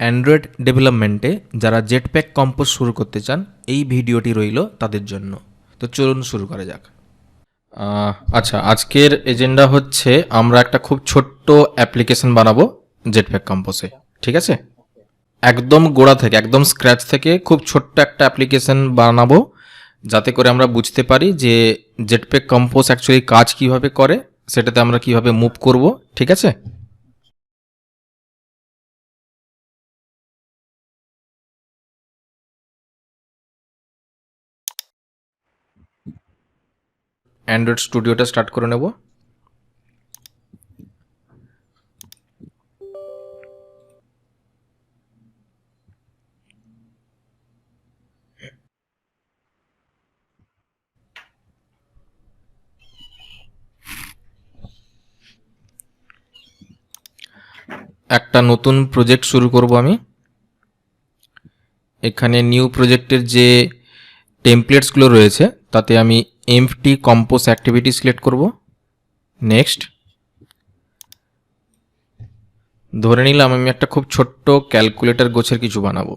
Android ডেভেলপমেন্টে যারা Jetpack compose শুরু করতে চান এই ভিডিওটি রইল তাদের জন্য। তো চলুন শুরু করা যাক। আচ্ছা, আজকের এজেন্ডা হচ্ছে আমরা একটা খুব ছোট্ট অ্যাপ্লিকেশন বানাবো জেটপ্যাক কম্পোজে। ঠিক আছে, একদম গোড়া থেকে একদম স্ক্র্যাচ থেকে খুব ছোট্ট একটা অ্যাপ্লিকেশন বানাবো, যাতে করে আমরা বুঝতে পারি যে জেটপ্যাক কম্পোজ অ্যাকচুয়ালি কাজ কিভাবে করে, সেটাতে আমরা কিভাবে মুভ করব। ঠিক আছে, অ্যান্ড্রয়েড স্টুডিওটা স্টার্ট করে নেব। একটা নতুন প্রজেক্ট শুরু করব আমি। এখানে নিউ প্রজেক্টের যে টেমপ্লেটসগুলো রয়েছে তাতে আমি এমটি কম্পোজ অ্যাক্টিভিটি সিলেক্ট করব। নেক্সট, ধরে নিলাম আমি একটা খুব ছোট্ট ক্যালকুলেটর গোছের কিছু বানাবো।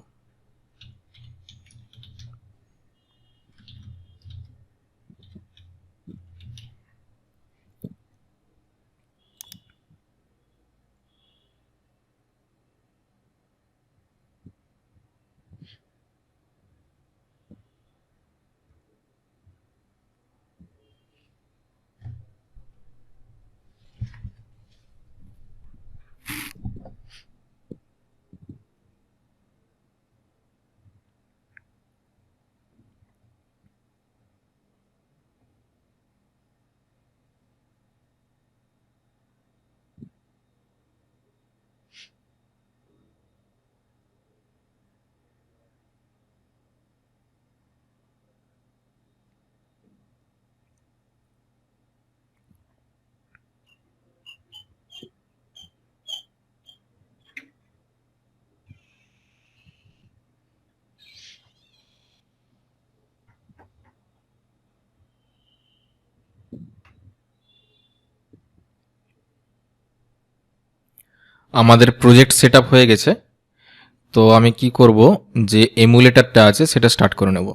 আমাদের প্রজেক্ট সেট আপ হয়ে গেছে। তো আমি কি করব, যে এমুলেটরটা আছে সেটা স্টার্ট করে নেব।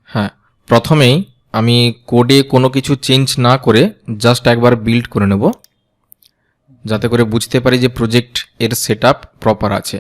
হ্যাঁ, প্রথমেই আমি কোডে কোনো কিছু চেঞ্জ না করে জাস্ট একবার বিল্ড করে নেব, যাতে করে বুঝতে পারি যে প্রজেক্ট এর সেট আপ প্রপার আছে।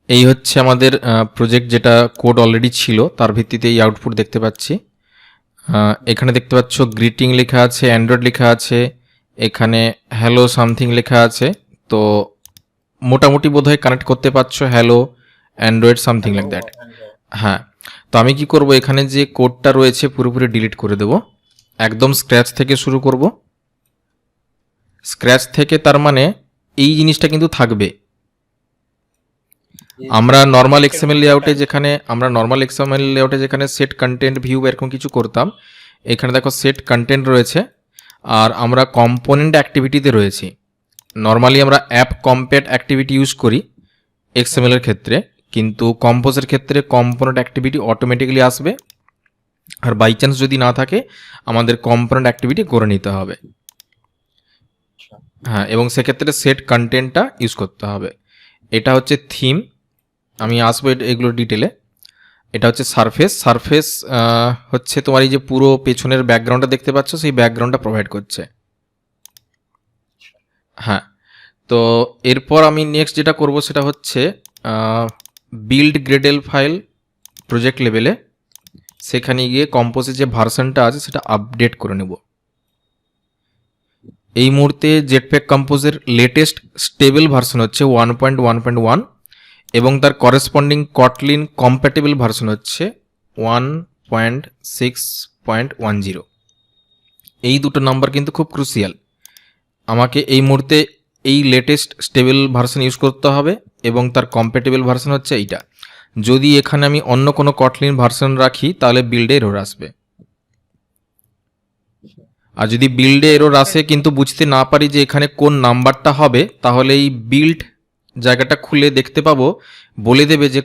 এই হচ্ছে আমাদের প্রজেক্ট, যেটা কোড অলরেডি ছিল তার ভিত্তিতে এই আউটপুট দেখতে পাচ্ছি। এখানে দেখতে পাচ্ছ গ্রিটিং লেখা আছে, অ্যান্ড্রয়েড লেখা আছে, এখানে হ্যালো সামথিং লেখা আছে। তো মোটামুটি বোধহয় কানেক্ট করতে পারছো, hello Android something like that. হ্যাঁ, তো আমি কি করব, এখানে যে কোডটা রয়েছে পুরোপুরি ডিলিট করে দেব, একদম স্ক্র্যাচ থেকে শুরু করব। স্ক্র্যাচ থেকে তার মানে এই জিনিসটা কিন্তু থাকবে। আমরা নর্মাল এক্সএমএল লেআউটে যেখানে সেট কন্টেন্ট ভিউ এরকম কিছু করতাম, এখানে দেখো সেট কন্টেন্ট রয়েছে, আর আমরা কম্পোনেন্ট অ্যাক্টিভিটিতে রয়েছি। নর্মালি আমরা অ্যাপ কম্পেট অ্যাক্টিভিটি ইউজ করি এক্সএমএল এর ক্ষেত্রে, কিন্তু কম্পোজের ক্ষেত্রে কম্পোনেন্ট অ্যাক্টিভিটি অটোমেটিক্যালি আসবে, আর বাই চান্স যদি না থাকে আমাদের কম্পোনেন্ট অ্যাক্টিভিটি করে নিতে হবে। আচ্ছা হ্যাঁ, এবং সেক্ষেত্রে সেট কন্টেন্টটা ইউজ করতে হবে। এটা হচ্ছে থিম, আমি আসবো এগুলো ডিটেলে। এটা হচ্ছে সারফেস। সারফেস হচ্ছে তোমার এই যে পুরো পেছনের ব্যাকগ্রাউন্ডটা দেখতে পাচ্ছ, সেই ব্যাকগ্রাউন্ডটা প্রোভাইড করছে। হ্যাঁ, তো এরপর আমি নেক্সট যেটা করব সেটা হচ্ছে বিল্ড গ্রেডেল ফাইল প্রজেক্ট লেভেলে, সেখানে গিয়ে কম্পোজের যে ভার্সনটা আছে সেটা আপডেট করে নেব। এই মুহূর্তে জেটপ্যাক কম্পোজের লেটেস্ট স্টেবল ভার্সন হচ্ছে 1.1.1 এবং তার করেসপন্ডিং কটলিন কম্প্যাটেবল ভার্সন হচ্ছে 1.6.10। এই দুটো নাম্বার কিন্তু খুব ক্রুশিয়াল। আমাকে এই মুহূর্তে এই লেটেস্ট স্টেবল ভার্সন ইউজ করতে হবে এবং তার কম্প্যাটেবল ভার্সন হচ্ছে এইটা। যদি এখানে আমি অন্য কোনো কটলিন ভার্সন রাখি তাহলে বিল্ডে এরর আসবে, আর যদি বিল্ডে এরর আসে কিন্তু বুঝতে না পারি যে এখানে কোন নাম্বারটা হবে, তাহলে এই বিল্ড জায়গাটা খুলে দেখতে পাবো, বলে দেবে যে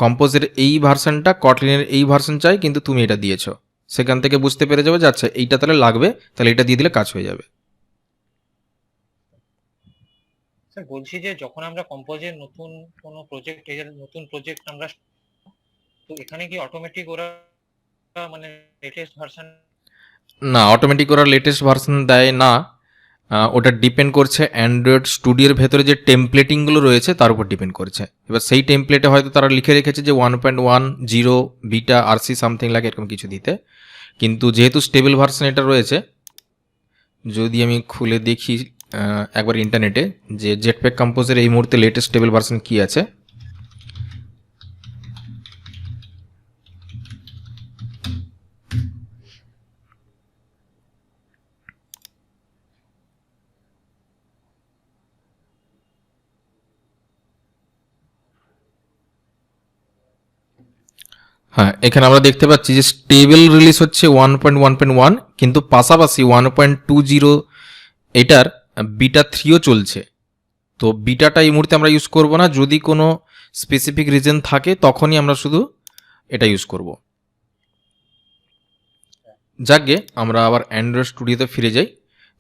কম্পোজের এই ভার্সনটা কটলিনের এই ভার্সন চাই কিন্তু তুমি এটা দিয়েছো। সেখান থেকে বুঝতে পেরে যাবে যে আচ্ছা এইটা তাহলে লাগবে, তাহলে এটা দিয়ে দিলে কাজ হয়ে যাবে। স্যার বলছি যে যখন আমরা কম্পোজের নতুন কোনো প্রজেক্ট নতুন প্রজেক্ট আমরা তো এখানে কি অটোমেটিক ওরা মানে লেটেস্ট ভার্সন? না, অটোমেটিক ওরা লেটেস্ট ভার্সন দেয় না। ওটা ডিপেন্ড করছে অ্যান্ড্রয়েড স্টুডিওর ভেতরে যে টেমপ্লেটিংগুলো রয়েছে তার উপর ডিপেন্ড করছে। এবার সেই টেমপ্লেটে হয়তো তারা লিখে রেখেছে যে 1.10 বিটা আরসি সামথিং লাগে এরকম কিছু দিতে, কিন্তু যেহেতু স্টেবল ভার্সন এটা রয়েছে, যদি আমি খুলে দেখি একবার ইন্টারনেটে যে জেটপ্যাক কম্পোজের এই মুহূর্তে লেটেস্ট স্টেবল ভার্সন কী আছে। হ্যাঁ, এখানে আমরা দেখতে পাচ্ছি যে স্টেবল রিলিজ হচ্ছে 1.1.1, কিন্তু পাশাপাশি 1.20 এটার বিটা 3ও চলছে। তো বিটাটা এই মুহূর্তে আমরা ইউজ করব না, যদি কোনো স্পেসিফিক রিজন থাকে তখনই আমরা শুধু এটা ইউজ করব। যাকে আমরা আবার অ্যান্ড্রয়েড স্টুডিওতে ফিরে যাই।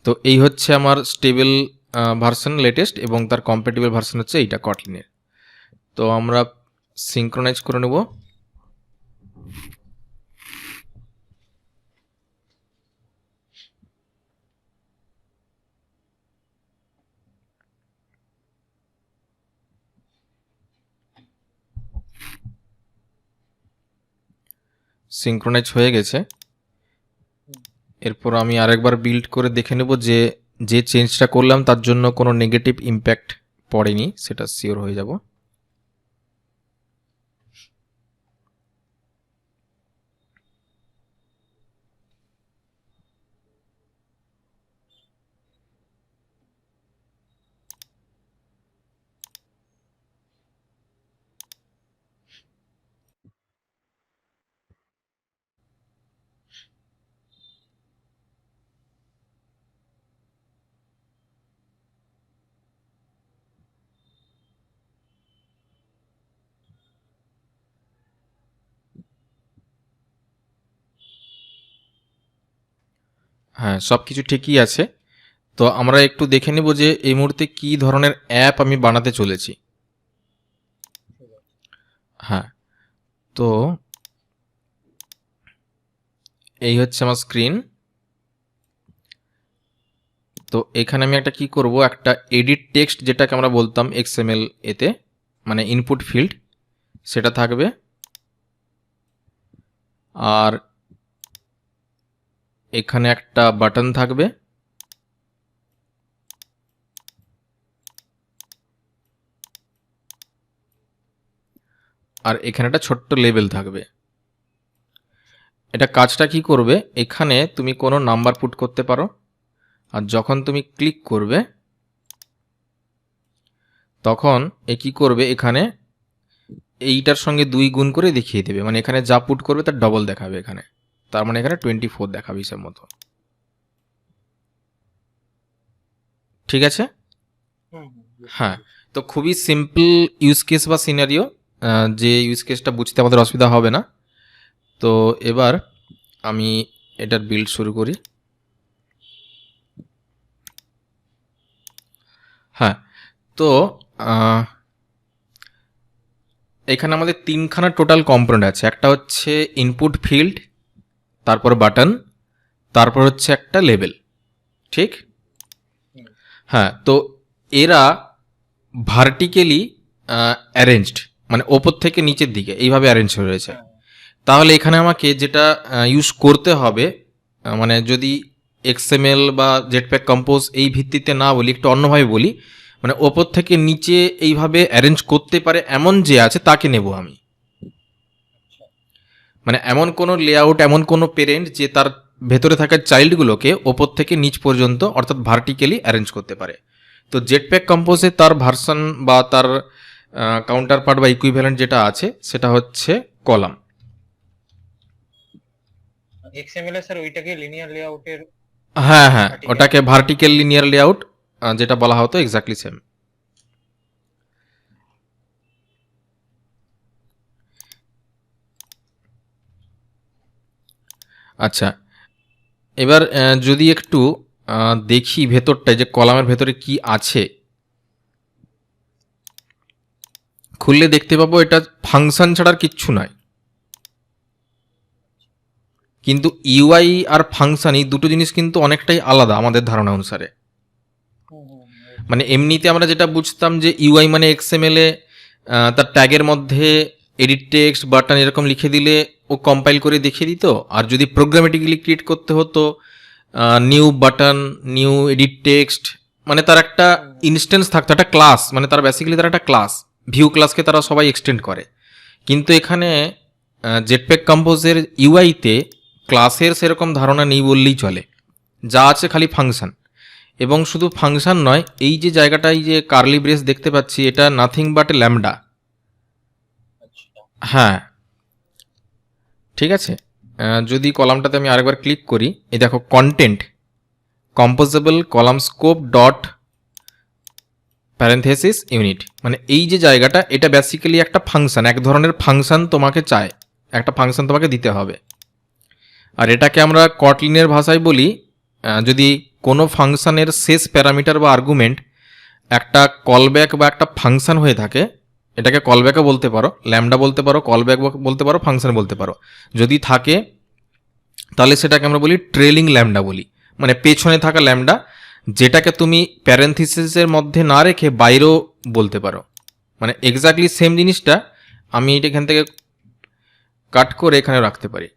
তো এই হচ্ছে আমার স্টেবল ভার্সন লেটেস্ট এবং তার কম্প্যাটেবল ভার্সন হচ্ছে এইটা কটলিনের। তো আমরা সিঙ্ক্রোনাইজ করে নেব। সিঙ্ক্রোনাইজ হয়ে গেছে। এরপর আমি আরেকবার বিল্ড করে দেখে নেব যে যে চেঞ্জটা করলাম তার জন্য কোনো নেগেটিভ ইম্প্যাক্ট পড়েনি, সেটা শিওর হয়ে যাব। হ্যাঁ, সব কিছু ঠিকই আছে। তো আমরা একটু দেখে নেব যে এই মুহূর্তে কী ধরনের অ্যাপ আমি বানাতে চলেছি। হ্যাঁ, তো এই হচ্ছে আমার স্ক্রিন। তো এখানে আমি একটা কি করব, একটা এডিট টেক্সট যেটাকে আমরা বলতাম XML এতে, মানে ইনপুট ফিল্ড, সেটা থাকবে। আর এখানে একটা বাটন থাকবে, আর এখানে একটা ছোট্ট লেবেল থাকবে। এটা কাজটা কি করবে, এখানে তুমি কোনো নাম্বার পুট করতে পারো, আর যখন তুমি ক্লিক করবে তখন এ কি করবে, এখানে এইটার সঙ্গে 2 গুণ করে দেখিয়ে দেবে, মানে এখানে যা পুট করবে তার ডবল দেখাবে এখানে। তার মানে এখানে 24 দেখাবে হিসাব মতো। ঠিক আছে? হ্যাঁ, তো খুবই সিম্পল ইউজ কেস বা সিনারিও, যে ইউজ কেসটা বুঝতে আমাদের অসুবিধা হবে না। তো এবার আমি এটার বিল্ড শুরু করি। হ্যাঁ, তো এখানে আমাদের তিনখানা টোটাল কম্পোনেন্ট আছে। একটা হচ্ছে ইনপুট ফিল্ড, তারপর বাটন, তারপর হচ্ছে একটা লেবেল, ঠিক? হ্যাঁ, তো এরা ভার্টিক্যালি অ্যারেঞ্জড, মানে ওপর থেকে নিচের দিকে এইভাবে অ্যারেঞ্জ হয়ে রয়েছে। তাহলে এখানে আমাকে যেটা ইউজ করতে হবে, মানে যদি এক্সএমএল বা জেটপ্যাক কম্পোজ এই ভিত্তিতে না বলি, একটু অন্যভাবে বলি, মানে ওপর থেকে নিচে এইভাবে অ্যারেঞ্জ করতে পারে এমন যে আছে তাকে নেব আমি। মানে এমন কোনো লেআউট, এমন কোনো পেরেন্ট যে তার ভেতরে থাকা চাইল্ডগুলোকে ওপর থেকে নিচ পর্যন্ত অর্থাৎ ভার্টিক্যালি অ্যারেঞ্জ করতে পারে। তো জেটপ্যাক কম্পোজে তার ভার্সন বা তার কাউন্টার পার্ট বা ইকুইভ্যালেন্ট যেটা আছে সেটা হচ্ছে কলাম। এক্সএমএল এ স্যার ওইটাকে লিনিয়ার লেআউটের হ্যাঁ হ্যাঁ, ওটাকে ভার্টিক্যাল লিনিয়ার লেআউট যেটা বলা হতো, এক্স্যাক্টলি সেম। আচ্ছা, এবার যদি একটু দেখি ভেতরটায় যে কলামের ভেতরে কি আছে, খুললে দেখতে পাবো এটা ফাংশন ছাড়ার কিচ্ছু নয়। কিন্তু ইউআই আর ফাংশন এই দুটো জিনিস কিন্তু অনেকটাই আলাদা আমাদের ধারণা অনুসারে। মানে এমনিতে আমরা যেটা বুঝতাম যে ইউআই মানে এক্সএমএল এ তার ট্যাগের মধ্যে এডিট টেক্সট বাটন এরকম লিখে দিলে ও কম্পাইল করে দেখিয়ে দিত। আর যদি প্রোগ্রামেটিক্যালি ক্রিয়েট করতে হতো new button, new edit text, মানে তার একটা ইনস্ট্যান্স থাকতো, একটা ক্লাস, মানে তার বেসিক্যালি তার একটা ক্লাস, ভিউ ক্লাসকে তারা সবাই এক্সটেন্ড করে। কিন্তু এখানে জেটপ্যাক কম্পোজের ইউআইতে ক্লাসের সেরকম ধারণা নেই বললেই চলে, যা আছে খালি ফাংশন। এবং শুধু ফাংশন নয়, এই যে জায়গাটায় যে কার্লি ব্রেস দেখতে পাচ্ছি এটা নাথিং বাট ল্যামডা। হ্যাঁ, ঠিক আছে। যদি কলামটাতে আমি আরেকবার ক্লিক করি, এই দেখো content composable column scope dot parenthesis unit, মানে এই যে জায়গাটা এটা বেসিক্যালি একটা ফাংশন, এক ধরনের ফাংশন তোমাকে চায়, একটা ফাংশন তোমাকে দিতে হবে। আর এটাকে আমরা কটলিনের ভাষায় বলি, যদি কোনো ফাংশনের শেষ প্যারামিটার বা আর্গুমেন্ট একটা কলব্যাক বা একটা ফাংশন হয়ে থাকে, এটাকে কলব্যাকও বলতে পারো, ল্যামডা বলতে পারো, কলব্যাক বলতে পারো, ফাংশন বলতে পারো। যদি থাকে তাহলে সেটাকে আমরা বলি ট্রেলিং ল্যামডা বলি, মানে পেছনে থাকা ল্যামডা, যেটাকে তুমি প্যারেন্থিসিসের মধ্যে না রেখে বাইরেও বলতে পারো। মানে এক্স্যাক্টলি সেম জিনিসটা আমি এটা এখান থেকে কাট করে এখানে রাখতে পারি,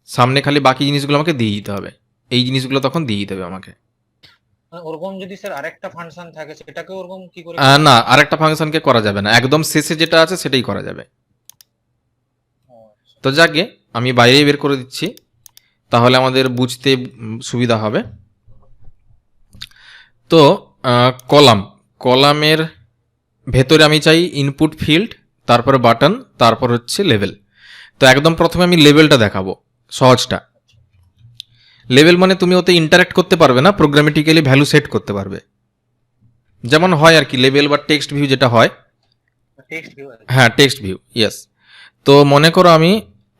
সামনে খালি বাকি জিনিসগুলো আমাকে দিয়ে দিতে হবে, এই জিনিসগুলো তখন দিয়ে দিতে হবে আমাকে। ওরকম যদি স্যার আরেকটা ফাংশন থাকে সেটাকে ওরকম কি করে? না, আরেকটা ফাংশনকে করা যাবে না, একদম শেষে যেটা আছে সেটাই করা যাবে। তো যাকে আমি বাইরেই বের করে দিচ্ছি, তাহলে আমাদের বুঝতে সুবিধা হবে। তো কলামের ভেতরে আমি চাই ইনপুট ফিল্ড, তারপর বাটন, তারপর হচ্ছে লেভেল। তো একদম প্রথমে আমি লেভেলটা দেখাবো, সহজটা। লেভেল মানে তুমি ওতে ইন্টারাক্ট করতে পারবে না, প্রোগ্রামেটিক্যালি ভ্যালু সেট করতে পারবে, যেমন হয় আর কি লেভেল বা টেক্সট ভিউ যেটা হয়। Text view? হ্যাঁ, টেক্সট ভিউ, ইয়েস। তো মনে করো আমি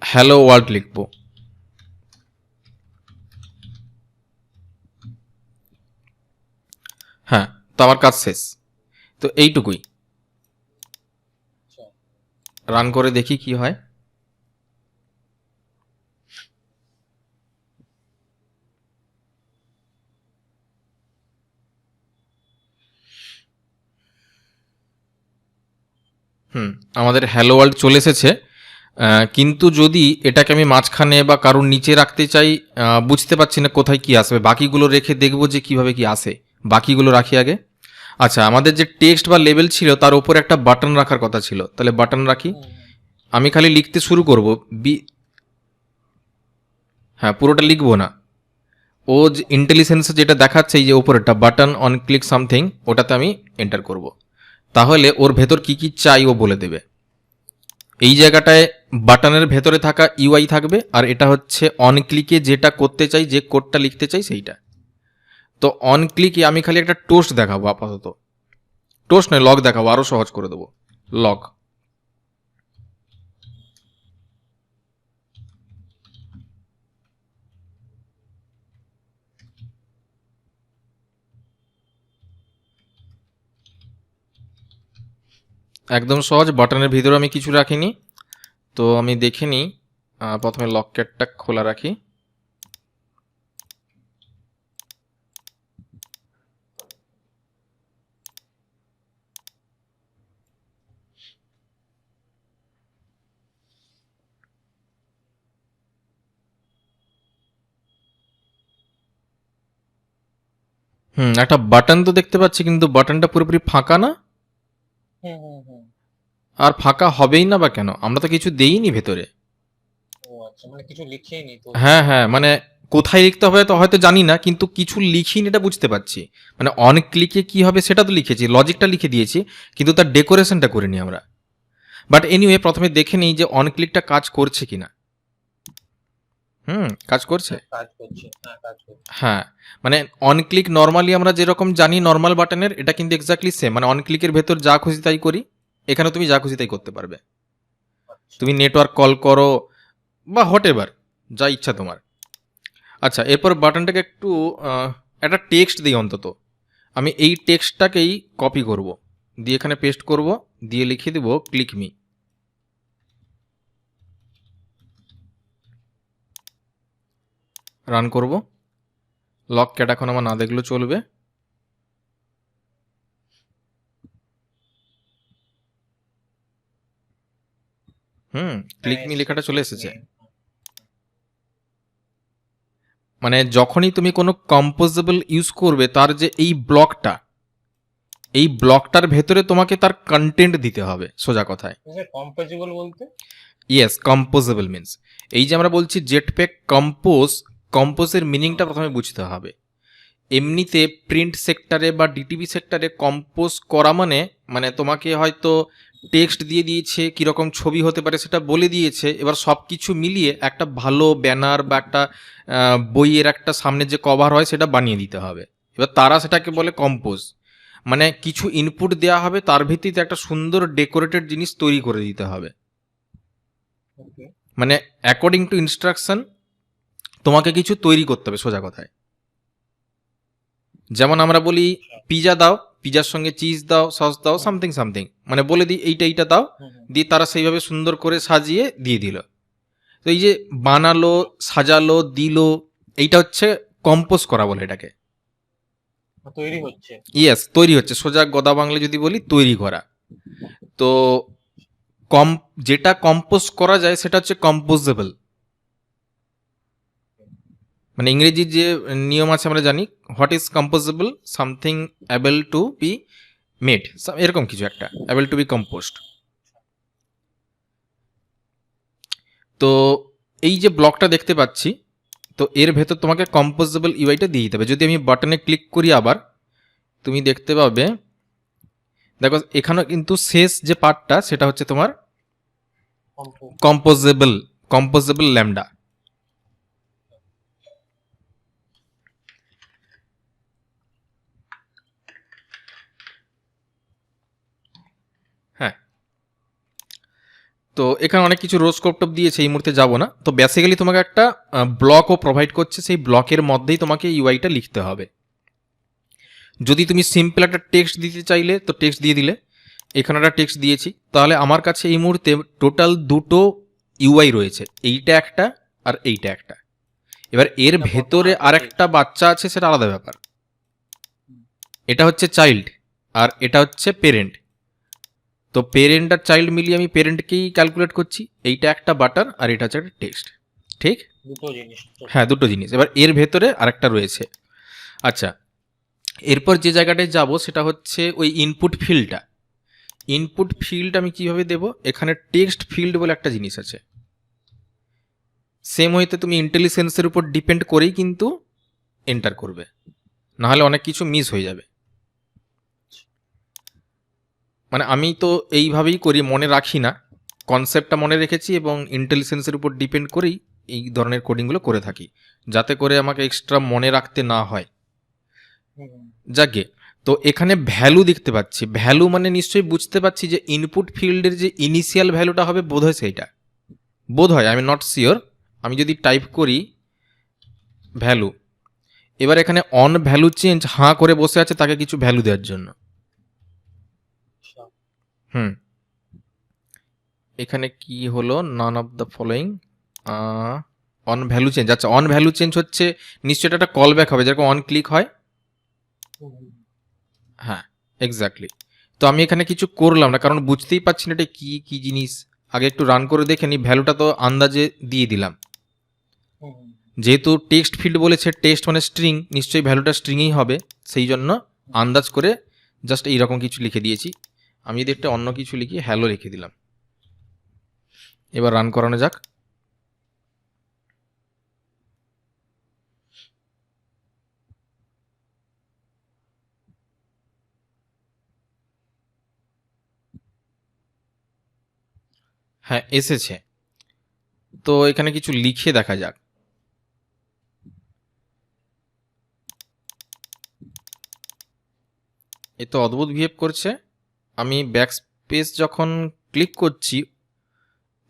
হ্যালো ওয়ার্ল্ড লিখবো, হ্যাঁ, তো আমার কাজ শেষ। তো এইটুকুই, রান করে দেখি কি হয়। আমাদের হ্যালো ওয়ার্ল্ড চলে এসেছে। কিন্তু যদি এটাকে আমি মাঝখানে বা কারোর নিচে রাখতে চাই, বুঝতে পারছি না কোথায় কি আসবে, বাকিগুলো রেখে দেখবো যে কিভাবে কি আসে। বাকিগুলো রাখি আগে। আচ্ছা, আমাদের যে টেক্সট বা লেভেল ছিল তার উপর একটা বাটন রাখার কথা ছিল, তাহলে বাটন রাখি। আমি খালি লিখতে শুরু করব, হ্যাঁ, পুরোটা লিখবো না। ও যে ইন্টেলিজেন্সে যেটা দেখাচ্ছে এই যে উপরেরটা বাটন অন ক্লিক সামথিং, ওটাতে আমি এন্টার করব। তাহলে ওর ভেতর কি কি চাই ও বলে দেবে। এই জায়গাটায় বাটনের ভেতরে থাকা ইউআই থাকবে, আর এটা হচ্ছে অন ক্লিকে যেটা করতে চাই, যে কোডটা লিখতে চাই সেইটা। তো অন ক্লিকে আমি খালি একটা টোস্ট দেখাবো আপাতত, টোস্ট নয়, লগ দেখাবো, আরো সহজ করে দেবো। লগ। একদম সহজ, বাটনের ভিতরে আমি কিছু রাখিনি। তো আমি দেখে নিই, প্রথমে লক ক্যাটটা খোলা রাখি। একটা বাটন তো দেখতে পাচ্ছি, কিন্তু বাটনটা পুরোপুরি ফাঁকা না। হুম হুম হুম। আর ফাঁকা হবেই না বা কেন? আমরা তো কিছু দেইনি ভেতরে। ও আচ্ছা, মানে কিছু লিখেই নি তো। হ্যাঁ হ্যাঁ, মানে কোথায় লিখতে হবে তো হয়তো জানি না, কিন্তু কিছু লিখিনি এটা বুঝতে পারছি। মানে অন ক্লিকে কি হবে সেটা তো লিখেছি, লজিকটা লিখে দিয়েছি, কিন্তু তার ডেকোরেশনটা করিনি আমরা। বাট এনিওয়ে, প্রথমে দেখে নিই যে অন ক্লিকটা কাজ করছে কিনা। কাজ করছে। কাজ করছে, হ্যাঁ কাজ করছে। হ্যাঁ, মানে অন ক্লিক নর্মালি আমরা যেরকম জানি নর্মাল বাটনের, এটা কিন্তু এক্স্যাক্টলি সেম। মানে অন ক্লিকের ভেতর যা খুশি তাই করি, এখানে তুমি যা খুশি তাই করতে পারবে। আচ্ছা। তুমি নেটওয়ার্ক কল করো বা হোয়াট এভার, যা ইচ্ছা তোমার। আচ্ছা, এরপর বাটনটাকে একটু একটা টেক্সট দিই অন্তত। আমি এই টেক্সটটাকেই কপি করব, দিয়ে এখানে পেস্ট করব, দিয়ে লিখে দেব ক্লিক মি। রান করব। লক ক্যাট এখন আমার না দেখলেও চলবে। ক্লিক মি লেখাটা চলে এসেছে। মানে যখনই তুমি কোনো কম্পোজেবল ইউজ করবে, তার যে এই ব্লকটা, এই ব্লকটার ভেতরে তোমাকে তার কন্টেন্ট দিতে হবে, সোজা কথায়। কম্পোজেবল বলতে? ইয়েস, কম্পোজেবল মিনস এই যে আমরা বলছি জেটপ্যাক কম্পোজ, কম্পোজের মিনিংটা প্রথমে বুঝতে হবে। এমনিতে প্রিন্ট সেক্টরে বা ডিটিভি সেক্টরে কম্পোজ করা মানে মানে তোমাকে হয়তো টেক্সট দিয়ে দিয়েছে, কীরকম ছবি হতে পারে সেটা বলে দিয়েছে, এবার সব কিছু মিলিয়ে একটা ভালো ব্যানার বা একটা বইয়ের একটা সামনে যে কভার হয় সেটা বানিয়ে দিতে হবে। এবার তারা সেটাকে বলে কম্পোজ। মানে কিছু ইনপুট দেওয়া হবে, তার ভিত্তিতে একটা সুন্দর ডেকোরেটেড জিনিস তৈরি করে দিতে হবে। মানে অ্যাকর্ডিং টু ইনস্ট্রাকশন তোমাকে কিছু তৈরি করতে হবে, সোজা কথায়। যেমন আমরা বলি পিজা দাও, পিজার সঙ্গে চিজ দাও, সস দাও, সামথিং সামথিং, মানে বলে দিই এইটা এইটা দাও, দিয়ে তারা সেইভাবে সুন্দর করে সাজিয়ে দিয়ে দিল। তো এই যে বানালো, সাজালো, দিল, এইটা হচ্ছে কম্পোজ করা বলে এটাকে। তৈরি হচ্ছে। ইয়েস, তৈরি হচ্ছে, সোজা গদা বাংলা যদি বলি তৈরি করা। তো যেটা কম্পোজ করা যায় সেটা হচ্ছে কম্পোজেবল। মানে ইংরেজির যে নিয়ম আছে আমরা জানি, what is composable, something able to be made, এরকম কিছু একটা, অ্যাবল টু বি কম্পোস্ট। তো এই যে ব্লকটা দেখতে পাচ্ছি, তো এর ভেতর তোমাকে কম্পোজেবল ইউআইটা দিয়ে দিতে হবে। যদি আমি বাটনে ক্লিক করি আবার, তুমি দেখতে পাবে, দেখো এখানে কিন্তু শেষ যে পার্টটা সেটা হচ্ছে তোমার কম্পোজেবল, কম্পোজেবল ল্যামডা। হ্যাঁ, তো এখানে অনেক কিছু রোজ কপটপ দিয়েছে, এই মুহূর্তে যাব না। তো বেসিক্যালি তোমাকে একটা ব্লকও প্রোভাইড করছে, সেই ব্লকের মধ্যেই তোমাকে ইউআইটা লিখতে হবে। যদি তুমি সিম্পল একটা টেক্সট দিতে চাইলে তো টেক্সট দিয়ে দিলে, এখানে একটা টেক্সট দিয়েছি, তাহলে আমার কাছে এই মুহূর্তে টোটাল দুটো ইউআই রয়েছে, এইটা একটা আর এইটা একটা। এবার এর ভেতরে আরেকটা বাচ্চা আছে, সেটা আলাদা ব্যাপার। এটা হচ্ছে চাইল্ড আর এটা হচ্ছে পেরেন্ট। তো পেরেন্ট আর চাইল্ড মিলিয়ে আমি পেরেন্টকেই ক্যালকুলেট করছি। এইটা একটা বাটন আর এটা হচ্ছে একটা টেক্সট, ঠিক? দুটো জিনিস। হ্যাঁ, দুটো জিনিস। এবার এর ভেতরে আরেকটা রয়েছে। আচ্ছা, এরপর যে জায়গাটায় যাব সেটা হচ্ছে ওই ইনপুট ফিল্ডটা। ইনপুট ফিল্ড আমি কিভাবে দেব? এখানে টেক্সট ফিল্ড বলে একটা জিনিস আছে। সেম হইতে তুমি ইন্টেলিজেন্সের উপর ডিপেন্ড করেই কিন্তু এন্টার করবে, নাহলে অনেক কিছু মিস হয়ে যাবে। মানে আমি তো এইভাবেই করি, মনে রাখি না, কনসেপ্টটা মনে রেখেছি এবং ইন্টেলিজেন্সের উপর ডিপেন্ড করেই এই ধরনের কোডিংগুলো করে থাকি, যাতে করে আমাকে এক্সট্রা মনে রাখতে না হয়। যাকে, তো এখানে ভ্যালু দেখতে পাচ্ছি, ভ্যালু মানে নিশ্চয়ই বুঝতে পারছি যে ইনপুট ফিল্ডের যে ইনিশিয়াল ভ্যালুটা হবে বোধ হয় সেইটা, বোধ হয়, আই এম নট শিওর। আমি যদি টাইপ করি ভ্যালু, এবার এখানে অন ভ্যালু চেঞ্জ হাঁ করে বসে আছে তাকে কিছু ভ্যালু দেওয়ার জন্য। আচ্ছা, হুম, এখানে কি হলো, none of the following on value change. আচ্ছা, অন ভ্যালু চেঞ্জ হচ্ছে নিশ্চয়ই এটা একটা কল ব্যাক হবে, যেরকম অন ক্লিক হয়। হুম, হুম, হ্যাঁ, এক্স্যাক্টলি। তো আমি এখানে কিছু করলাম না, কারণ বুঝতেই পারছি না এটা কি কি জিনিস। আগে একটু রান করে দেখে নি, ভ্যালুটা তো আন্দাজে দিয়ে দিলাম। হুম, হুম। যেহেতু টেক্সট ফিল্ড বলেছে, টেক্সট মানে স্ট্রিং, নিশ্চয়ই ভ্যালুটা স্ট্রিংই হবে, সেই জন্য আন্দাজ করে জাস্ট এইরকম কিছু লিখে দিয়েছি। আমি যদি একটা অন্য কিছু লিখি, হ্যালো লিখে দিলাম। এবার রান করানো যাক। হ্যাঁ, এসেছে। তো এখানে কিছু লিখে দেখা যাক। এ তো অদ্ভুত বিহেভ করছে। আমি ব্যাক স্পেস যখন ক্লিক করছি,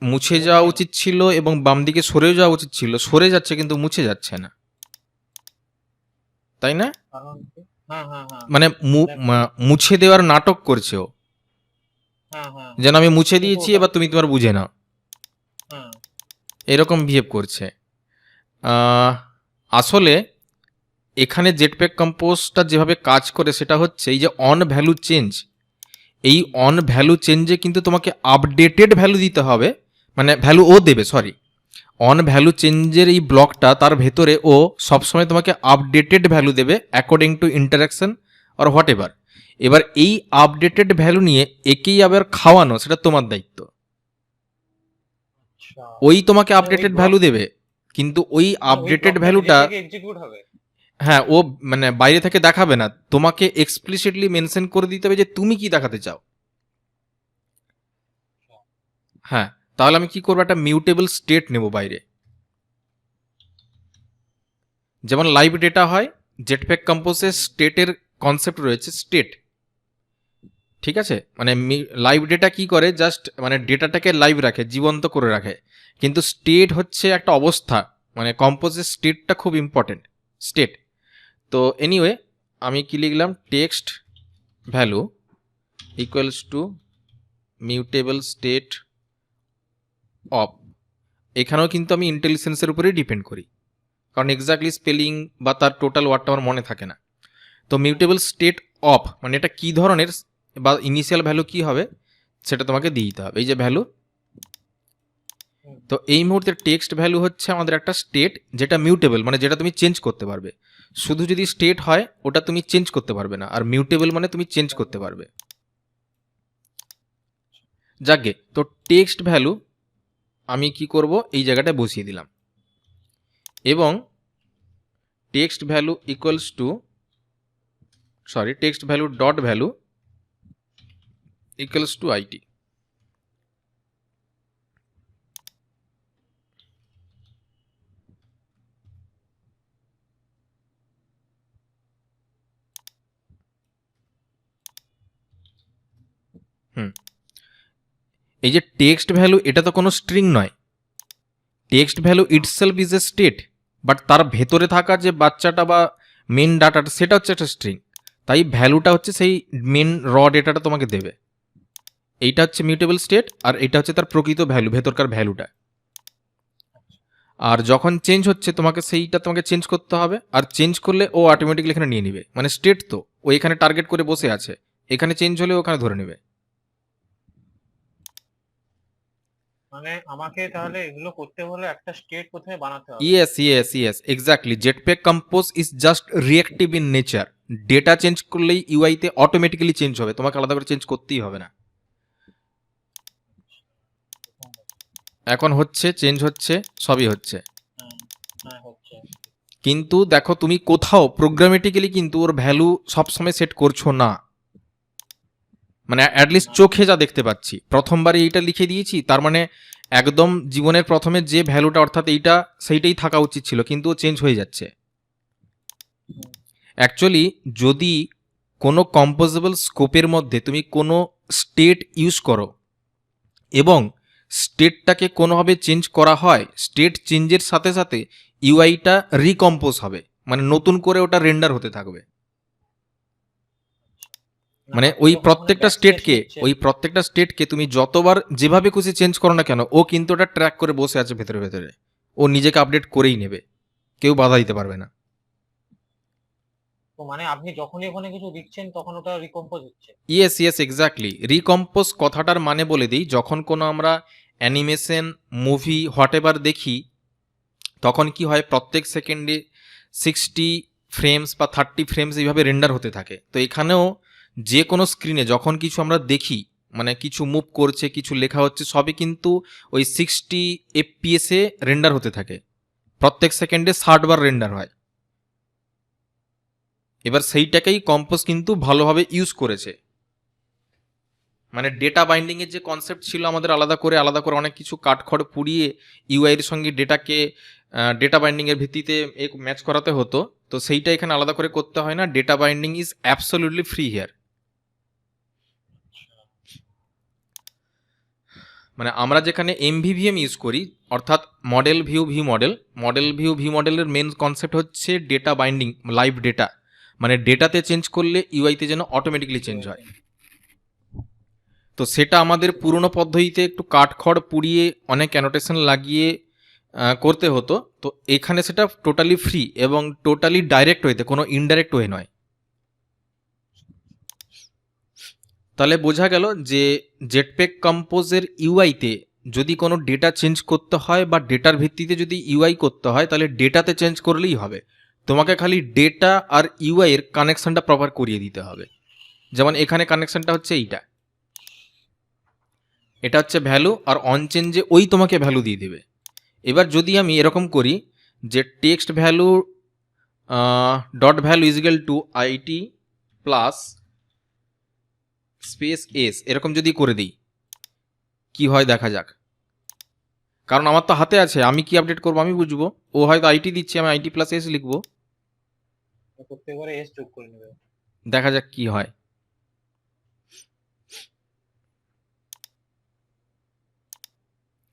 মুছে যাওয়া উচিত ছিল এবং বাম দিকে সরে যাওয়া উচিত ছিল, সরে যাচ্ছে কিন্তু মুছে যাচ্ছে না, তাই না? কারণ কি? হ্যাঁ, হ্যাঁ, হ্যাঁ, মানে মুছে দেওয়ার নাটক করছে ও, হ্যাঁ, হ্যাঁ, যেন আমি মুছে কিন্তু দিয়েছি ওটা এবার তুমি তোমার বুঝে নাও, হ্যাঁ, এরকম বিহেভ করছে। আসলে এখানে জেটপ্যাক কম্পোজটা যেভাবে কাজ করে সেটা হচ্ছে এই যে অন ভ্যালু চেঞ্জ, এই অন ভ্যালু চেঞ্জে কিন্তু তোমাকে আপডেটেড ভ্যালু দিতে হবে, মানে ভ্যালু ও দেবে, সরি, অন ভ্যালু চেঞ্জের এই ব্লকটা তার ভেতরে ও সবসময় তোমাকে আপডেটেড ভ্যালু দেবে according to interaction or what ever. এবার এই আপডেটেড ভ্যালু নিয়ে একেই আবার খাওয়ানো সেটা তোমার দায়িত্ব। আচ্ছা, ওই তোমাকে মানে ওই আপডেটেড ব্লক ভ্যালু দেবে, কিন্তু ওই মানে ওই আপডেটেড ব্লকটা নিজে ভ্যালুটা, থেকে এক্সিকিউট হবে। হ্যাঁ, ও মানে বাইরে থেকে দেখাবে না, তোমাকে এক্সপ্লিসিটলি মেনশন করে দিতে হবে যে তুমি কি দেখাতে চাও। হ্যাঁ, তাহলে আমি কি করবো, একটা মিউটেবল স্টেট নেব বাইরে, যেমন লাইভ ডেটা হয়, জেটপ্যাক কম্পোজের স্টেটের কনসেপ্ট রয়েছে, স্টেট, ঠিক আছে? মানে লাইভ ডেটা কি করে, জাস্ট মানে ডেটাটাকে লাইভ রাখে, জীবন্ত করে রাখে, কিন্তু স্টেট হচ্ছে একটা অবস্থা, মানে কম্পোজের স্টেটটা খুব ইম্পর্টেন্ট, স্টেট। তো এনিওয়ে, আমি কি লিখলাম, text value equals to mutable state of. এখানেও কিন্তু আমি ইন্টেলিজেন্সের উপরেই ডিপেন্ড করি, কারণ এক্স্যাক্টলি স্পেলিং বা তার টোটাল ওয়ার্ডটা আমার মনে থাকে না। তো মিউটেবল স্টেট অফ মানে এটা কী ধরনের বা ইনিশিয়াল ভ্যালু কী হবে সেটা তোমাকে দিয়ে দিতে হবে, এই যে ভ্যালু। তো এই মুহূর্তে টেক্সট ভ্যালু হচ্ছে আমাদের একটা স্টেট, যেটা মিউটেবল মানে যেটা তুমি চেঞ্জ করতে পারবে। শুধু যদি স্টেট হয় ওটা তুমি চেঞ্জ করতে পারবে না, আর মিউটেবল মানে তুমি চেঞ্জ করতে পারবে। যাকে, তো টেক্সট ভ্যালু আমি কি করব, এই জায়গাটায় বসিয়ে দিলাম, এবং text value equals two, sorry, text value dot value equals two IT. এই যে টেক্সট ভ্যালু, এটা তো কোনো স্ট্রিং নয়, text value itself is a state, but তার ভেতরে থাকা যে বাচ্চাটা বা মেন ডাটাটা সেটা হচ্ছে একটা স্ট্রিং, তাই ভ্যালুটা হচ্ছে সেই মেন র ডেটাটা তোমাকে দেবে। এইটা হচ্ছে মিউটেবল স্টেট, আর এটা হচ্ছে তার প্রকৃত ভ্যালু, ভেতরকার ভ্যালুটা। আর যখন চেঞ্জ হচ্ছে তোমাকে সেইটা তোমাকে চেঞ্জ করতে হবে, আর চেঞ্জ করলে ও অটোমেটিক্যালি এখানে নিয়ে নিবে, মানে স্টেট তো ও এখানে টার্গেট করে বসে আছে, এখানে চেঞ্জ হলে ওখানে ধরে নেবে। মানে আমাকে তাহলে এগুলো করতে হলে একটা স্টেট প্রথমে বানাতে হবে। Yes, exactly. Jetpack compose is just reactive in nature. Data change করলেই ইউআইতে অটোমেটিক্যালি চেঞ্জ হবে, তোমাকে আলাদা করে চেঞ্জ করতেই হবে না। এখন হচ্ছে, চেঞ্জ হচ্ছে, সবই হচ্ছে, হ্যাঁ, হ্যাঁ, হচ্ছে। কিন্তু দেখো তুমি কোথাও প্রোগ্রামেটিক্যালি কিন্তু ওর ভ্যালু সবসময় সেট করছো না, মানে অ্যাটলিস্ট চোখে যা দেখতে পাচ্ছি, প্রথমবারে এইটা লিখে দিয়েছি, তার মানে একদম জীবনের প্রথমে যে ভ্যালুটা অর্থাৎ এইটা সেইটাই থাকা উচিত ছিল, কিন্তু ও চেঞ্জ হয়ে যাচ্ছে। অ্যাকচুয়ালি যদি কোনো কম্পোজেবল স্কোপের মধ্যে তুমি কোনো স্টেট ইউজ করো এবং স্টেটটাকে কোনোভাবে চেঞ্জ করা হয়, স্টেট চেঞ্জের সাথে সাথে ইউআইটা রিকম্পোজ হবে, মানে নতুন করে ওটা রেন্ডার হতে থাকবে। মানে বাকি ওই যখন প্রত্যেকটা backspace স্টেটকে হচ্ছে, ওই প্রত্যেকটা স্টেটকে তুমি যতবার যেভাবে খুশি চেঞ্জ করো না কেন, ও কিন্তু ওটা ট্র্যাক করে বসে আছে ভেতরে ভেতরে, ও নিজেকে আপডেট করেই নেবে, কেউ বাধা দিতে পারবে না। তো মানে আপনি যখনই ওখানে কিছু লিখছেন তখন ওটা রিকম্পোজ হচ্ছে। Yes yes exactly. রিকম্পোজ কথাটার মানে বলে দিই, যখন কোনো আমরা অ্যানিমেশন, মুভি, হোয়াট এভার দেখি, তখন কি হয়, প্রত্যেক সেকেন্ডে 60 ফ্রেমস বা 30 ফ্রেমস এইভাবে রেন্ডার হতে থাকে। তো এখানেও যে কোনো স্ক্রিনে যখন কিছু আমরা দেখি, মানে কিছু মুভ করছে, কিছু লেখা হচ্ছে, সবই কিন্তু ওই 60 এফপিএসে রেন্ডার হতে থাকে। প্রত্যেক সেকেন্ডে 60 বার রেন্ডার হয়। এবার সেইটাকেই কম্পোজ কিন্তু ভালোভাবে ইউজ করেছে। মানে ডেটা বাইন্ডিংয়ের যে কনসেপ্ট ছিল আমাদের আলাদা করে অনেক কিছু কাঠখড় পুড়িয়ে ইউআইয়ের সঙ্গে ডেটাকে ডেটা বাইন্ডিংয়ের ভিত্তিতে ম্যাচ করাতে হতো, তো সেইটা এখানে আলাদা করে করতে হয় না। Data binding is absolutely free here. মানে আমরা যেখানে এমভিভিএম ইউজ করি, অর্থাৎ মডেল ভিউ ভি মডেলের মেন কনসেপ্ট হচ্ছে ডেটা বাইন্ডিং, লাইভ ডেটা, মানে ডেটাতে চেঞ্জ করলে ইউআইতে যেন অটোমেটিক্যালি চেঞ্জ হয়। তো সেটা আমাদের পুরনো পদ্ধতিতে একটু কাঠখড় পুড়িয়ে অনেক অ্যানোটেশন লাগিয়ে করতে হতো। তো এখানে সেটা টোটালি ফ্রি এবং টোটালি ডাইরেক্ট ওয়েতে, কোনো ইনডাইরেক্ট ওয়ে নয়। তাহলে বোঝা গেল যে জেটপ্যাক কম্পোজের ইউআইতে যদি কোনো ডেটা চেঞ্জ করতে হয় বা ডেটার ভিত্তিতে যদি ইউআই করতে হয়, তাহলে ডেটাতে চেঞ্জ করলেই হবে। তোমাকে খালি ডেটা আর ইউআই এর কানেকশনটা প্রপার করিয়ে দিতে হবে। যেমন এখানে কানেকশনটা হচ্ছে এইটা, এটা হচ্ছে ভ্যালু, আর অন চেঞ্জে ওই তোমাকে ভ্যালু দিয়ে দেবে। এবার যদি আমি এরকম করি যে text value dot value equal to it plus space s, এরকম যদি করে দিই কি হয় দেখা যাক। কারণ আমার তো হাতে আছে, আমি কি আপডেট করবো আমি বুঝবো। ও হয়তো আইটি দিচ্ছে, আমি আইটি প্লাস এস লিখবো, প্রত্যেকবারে এস যোগ করে নেবে। দেখা যাক কি হয়।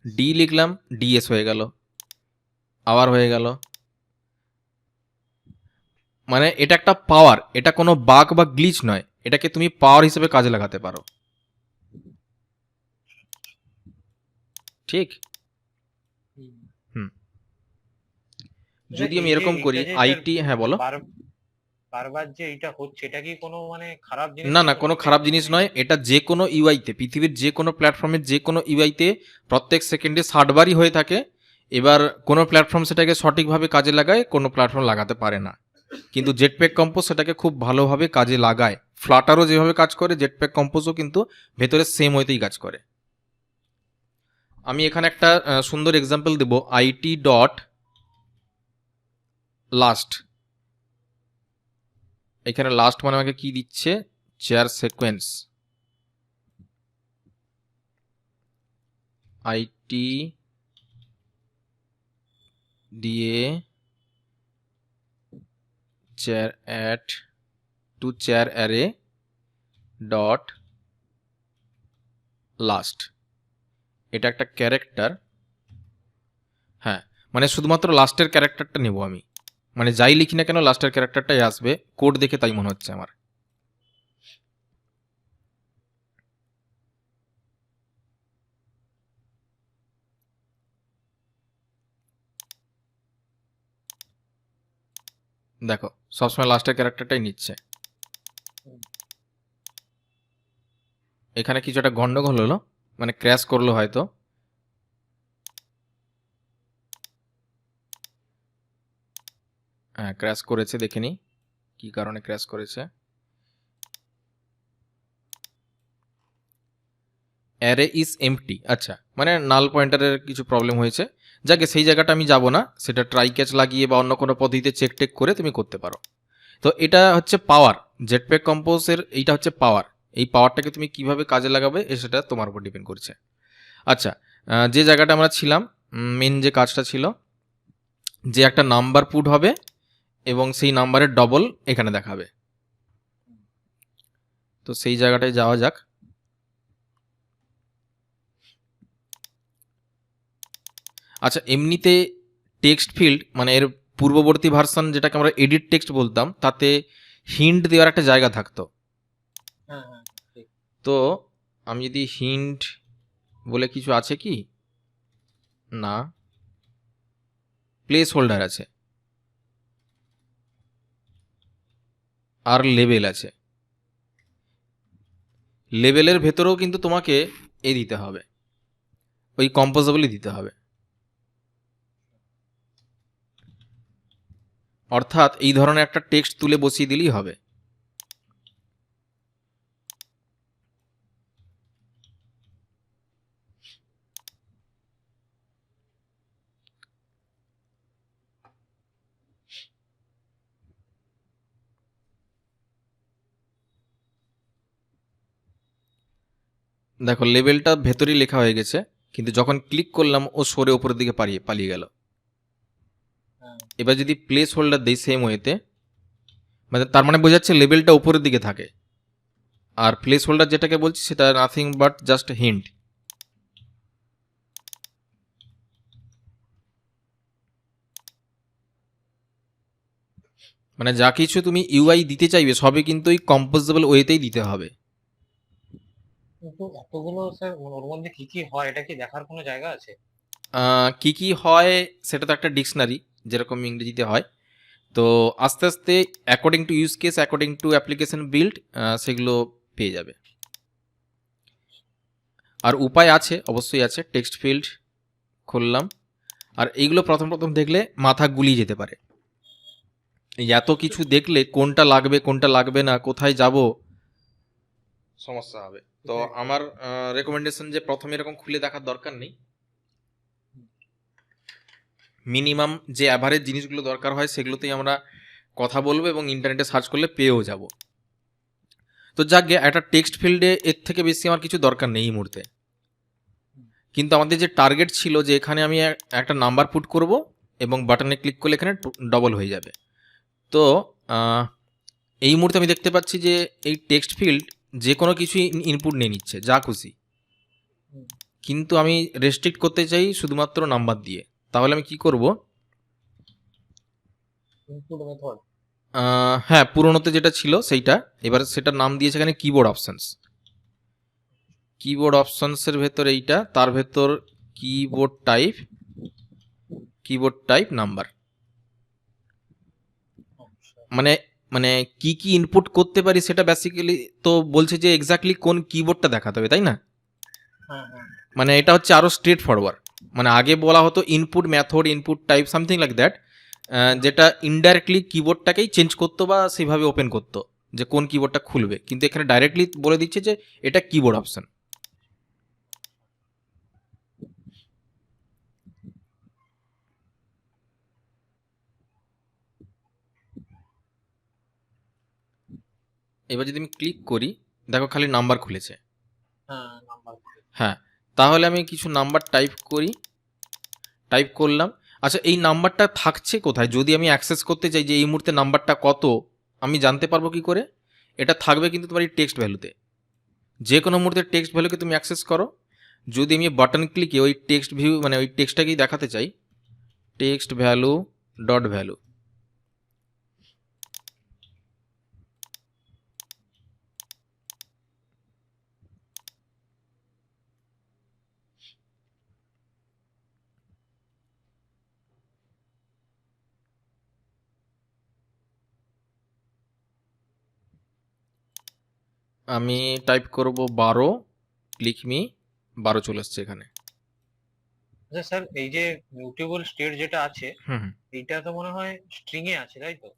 ডি লিখলাম, ডিএস হয়ে গেল, আবার হয়ে গেল। মানে এটা একটা পাওয়ার, এটা কোনো বাগ বা গ্লিচ নয়, এটাকে তুমি পাওয়ার হিসেবে কাজে লাগাতে পারো। ঠিক। হুম। যদি আমি এরকম করি আইটি, হ্যাঁ বলো। বারবার যে এটা হচ্ছে, এটা কি কোনো মানে খারাপ জিনিস? না না, কোনো খারাপ জিনিস নয়। এটা যে কোনো ইউআইতে, পৃথিবীর যে কোনো প্ল্যাটফর্মের যে কোনো ইউআইতে প্রত্যেক সেকেন্ডে 60 বারই হয়ে থাকে। এবার কোনো প্ল্যাটফর্ম সেটাকে সঠিকভাবে কাজে লাগায়, কোনো প্ল্যাটফর্ম লাগাতে পারে না, কিন্তু জেটপ্যাক কম্পোজ সেটাকে খুব ভালোভাবে কাজে লাগায়। ফ্লাটারও যেভাবে কাজ করে, জেটপ্যাক কম্পোজও কিন্তু ভেতরে সেম ওয়েতেই কাজ করে। আমি এখানে একটা সুন্দর এক্সাম্পল দেব, আইটি ডট লাস্ট। এখানে লাস্ট মানে আমাকে কি দিচ্ছে, চেয়ার সিকোয়েন্স। আইটি দিয়ে char add to char array dot last. এটা একটা ক্যারেক্টার। হ্যাঁ, মানে শুধুমাত্র লাস্টের ক্যারেক্টারটা নেব আমি, মানে যাই লিখি না কেন লাস্টের ক্যারেক্টারটাই আসবে। কোড দেখে তাই মনে হচ্ছে আমার। দেখো সবসময় লাস্টের ক্যারেক্টারটাই নিচ্ছে। এখানে কিছু একটা গন্ডগোল হলো, মানে ক্র্যাশ করলো হয়তো। হ্যাঁ ক্র্যাশ করেছে, দেখে নি কি কারণে ক্র্যাশ করেছে। অ্যারে ইজ এমটি, আচ্ছা মানে নাল পয়েন্টারের কিছু প্রবলেম হয়েছে। যাকে সেই জায়গাটা আমি যাব না, সেটা ট্রাই ক্যাচ লাগিয়ে বা অন্য কোনো পদ্ধতিতে চেক টেক করে তুমি করতে পারো। তো এটা হচ্ছে পাওয়ার, জেটপ্যাক কম্পোজের এইটা হচ্ছে পাওয়ার। এই পাওয়ারটাকে তুমি কিভাবে কাজে লাগাবে সেটা তোমার উপর ডিপেন্ড করছে। আচ্ছা, যে জায়গাটা আমরা ছিলাম, মেন যে কাজটা ছিল, যে একটা নাম্বার পুট হবে এবং সেই নাম্বারের ডবল এখানে দেখাবে। তো সেই জায়গাটায় যাওয়া যাক। আচ্ছা, এমনিতে টেক্সট ফিল্ড মানে এর পূর্ববর্তী ভার্সন যেটাকে আমরা এডিট টেক্সট বলতাম, তাতে হিন্ট দেওয়ার একটা জায়গা থাকতো। হ্যাঁ হ্যাঁ ঠিক। তো আমি যদি হিন্ট বলে কিছু আছে কি, না, প্লেস হোল্ডার আছে আর লেবেল আছে। লেবেলের ভেতরেও কিন্তু তোমাকে দিতে হবে, ওই কম্পোজেবলই দিতে হবে। অর্থাৎ এই ধরনের একটা টেক্সট তুলে বসিয়ে দিলেই হবে। দেখো, লেবেলটা ভেতরেই লেখা হয়ে গেছে, কিন্তু যখন ক্লিক করলাম ও সরে ওপরের দিকে পালিয়ে গেল। হ্যাঁ এবার যদি প্লেস হোল্ডার দিই সেম ওয়েতে, মানে তার মানে বোঝাচ্ছে লেবেলটা উপরের দিকে থাকে, আর প্লেস হোল্ডার যেটাকে বলছি সেটা নাথিং বাট জাস্ট হিন্ট। মানে যা কিছু তুমি ইউআই দিতে চাইবে সবই কিন্তু এই কম্পোজেবল ওয়েতেই দিতে হবে। কিন্তু এতগুলো স্যার ওর মধ্যে কি কি হয় এটা কি দেখার কোনো জায়গা আছে? কি কি হয় সেটা তো একটা ডিকশনারি যেরকম ইংরেজিতে হয়। তো আস্তে আস্তে according to use case, according to application build, সেগুলো পেয়ে যাবে। আর উপায় আছে, অবশ্যই আছে। টেক্সট ফিল্ড খুললাম, আর এইগুলো প্রথম প্রথম দেখলে মাথা গুলিয়ে যেতে পারে। এই এত কিছু দেখলে কোনটা লাগবে কোনটা লাগবে না, কোথায় যাব, সমস্যা হবে। তো আমার রেকমেন্ডেশন যে প্রথমে এরকম খুলে দেখার দরকার নেই। মিনিমাম যে অ্যাভারেজ জিনিসগুলো দরকার হয় সেগুলোতেই আমরা কথা বলবো এবং ইন্টারনেটে সার্চ করলে পেয়েও যাব। তো যাক গে, একটা টেক্সট ফিল্ডে এর থেকে বেশি আমার কিছু দরকার নেই এই মুহূর্তে। কিন্তু আমাদের যে টার্গেট ছিল যে এখানে আমি একটা নাম্বার পুট করব এবং বাটনে ক্লিক করলে এখানে ডবল হয়ে যাবে। তো এই মুহূর্তে আমি দেখতে পাচ্ছি যে এই টেক্সট ফিল্ড যে কোনো কিছু ইনপুট নিয়ে নিচ্ছে, যা খুশি। কিন্তু আমি রেস্ট্রিক্ট করতে চাই শুধুমাত্র নাম্বার দিয়ে। তাহলে আমি কি করব? Input method. হ্যাঁ, পুরোনোতে যেটা ছিল সেইটা, এবার সেটার নাম দিয়েছে এখানে কিবোর্ড অপশনস। কিবোর্ড অপশনসের ভেতর এইটা, তার ভেতর কিবোর্ড টাইপ নাম্বার। মানে মানে কি কি ইনপুট করতে পারি সেটা বেসিক্যালি তো বলছে যে এক্স্যাক্টলি কোন কিবোর্ডটা দেখাতে হবে, তাই না? হ্যাঁ হ্যাঁ মানে এটা হচ্ছে আরও স্ট্রেট ফরওয়ার্ড। মানে আগে বলা হতো input method, input type, something like that, যেটা ইনডাইরেক্টলি কিবোর্ডটাকেই চেঞ্জ করতো বা সেইভাবে ওপেন করতো যে কোন কিবোর্ডটা খুলবে। কিন্তু এখানে ডাইরেক্টলি বলে দিচ্ছে যে এটা কিবোর্ড অপশন। এবার যদি আমি ক্লিক করি, দেখো খালি নাম্বার খুলেছে। হ্যাঁ নাম্বার। হ্যাঁ, তাহলে আমি কিছু নাম্বার টাইপ করলাম। আচ্ছা, এই নাম্বারটা থাকছে কোথায়? যদি আমি অ্যাক্সেস করতে চাই যে এই মুহূর্তে নাম্বারটা কত, আমি জানতে পারবো কি করে? এটা থাকবে কিন্তু তোমার এই টেক্সট ভ্যালুতে। যে কোনো মুহূর্তে টেক্সট ভ্যালুকে তুমি অ্যাক্সেস করো। যদি আমি বাটন ক্লিকে ওই টেক্সট ভিউ মানে ওই টেক্সটটাকেই দেখাতে চাই, টেক্সট ভ্যালু ডট ভ্যালু, আমি টাইপ করব 12, ক্লিক মি, 12 চলে আসছে এখানে। আচ্ছা স্যার, এই যে মিউটেবল স্টেট যেটা আছে হুম হুম। এইটা তো মনে হয় স্ট্রিং এ আছে তাই তো?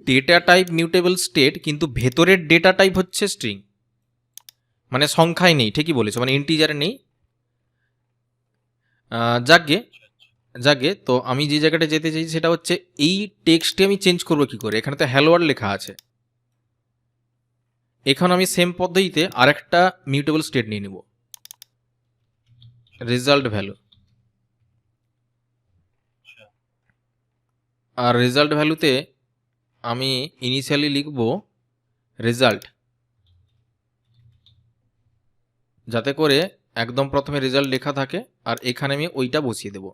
ডেটা টাইপ মিউটেবল স্টেট, কিন্তু ভেতরের ডেটা টাইপ হচ্ছে স্ট্রিং। মানে সংখ্যায় নেই, ঠিকই বলেছো, মানে ইন্টিজারে নেই। যাকে তো আমি যে জায়গাটা যেতে চাই সেটা হচ্ছে এই টেক্সটে আমি চেঞ্জ করবো কি করে। এখানে তো হ্যালো ওয়ার্ল্ড লেখা আছে। এখন আমি সেম পদ্ধতিতে আরেকটা মিউটেবল স্টেট নিয়ে নেব, রেজাল্ট ভ্যালু। আর রেজাল্ট ভ্যালুতে আমি ইনিশিয়ালি লিখব রেজাল্ট, যাতে করে একদম প্রথমে রেজাল্ট লেখা থাকে, আর এখানে আমি ওইটা বসিয়ে দেব,